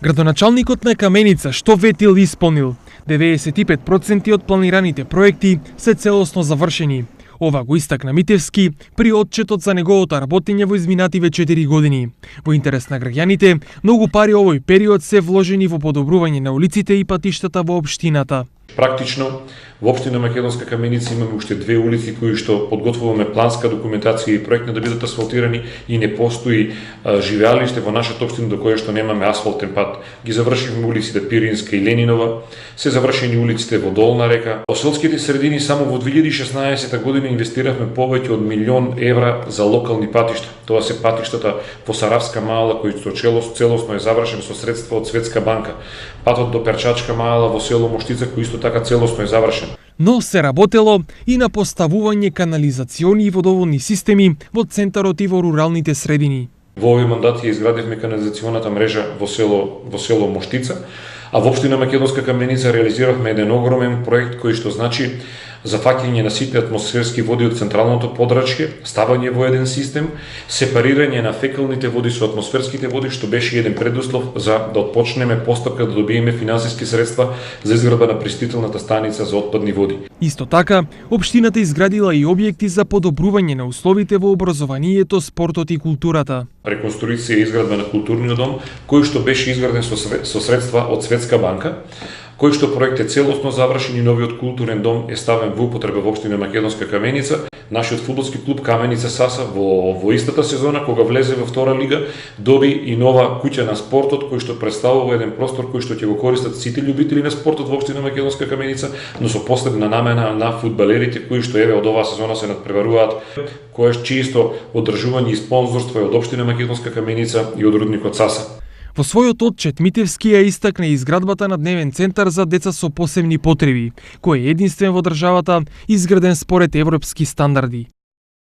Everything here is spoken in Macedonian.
Градоначалникот на Каменица што ветил исполнил. 95% од планираните проекти се целосно завршени. Ова го истакна Митевски при отчетот за неговото работење во изминативе 4 години. Во интерес на граѓаните, многу пари овој период се вложени во подобрување на улиците и патиштата во општината. Практично, во општина Македонска Каменица имаме уште 2 улици кои што подготвуваме планска документација и проектни да бидат асфалтирани и не постои живеалиште во нашата општина до кое што немаме асфалтен пат. Ги завршивме улиците Пиринска и Ленинова, се завршени улиците во Долна река. Во селските средини само во 2016 година инвестиравме повеќе од 1 милион евра за локални патишта. Тоа се патиштата во Саравска мала кој што целосно е завршен со средства од Светска банка. Патот до Перчачка мала во село Моштица кој исто така целосно е завршен. Но се работело и на поставување канализациони и водоводни системи во центарот и во руралните средини. Во овој мандат ја изградивме канализационата мрежа во село Моштица, а во општина Македонска Каменица реализиравме еден огромен проект кој што значи зафаќање на сите атмосферски води од централното подрачје, ставање во еден систем, сепарирање на фекалните води со атмосферските води, што беше еден предуслов за да отпочнеме постапка да добиеме финансиски средства за изградба на пречистителната станица за отпадни води. Исто така, општината изградила и објекти за подобрување на условите во образованието, спортот и културата. Реконструкција и изградба на културниот дом, кој што беше изграден со средства од Светска банка, кој што проект е целосно завршен и новиот културен дом е ставен во употреба во општина Македонска Каменица. Нашиот фудбалски клуб Каменица Саса во истата сезона кога влезе во втора лига доби и нова куќа на спортот кој што представува еден простор кој што ќе го користат сите љубители на спортот во општина Македонска Каменица, но со посебна намена на фудбалерите кои што еве од оваа сезона се надпреваруваат, кој чисто одржување и спонзорство е од општина Македонска Каменица и од рудникот Саса. Во својот отчет Митевски ја истакна изградбата на дневен центар за деца со посебни потреби, кој е единствен во државата изграден според европски стандарди.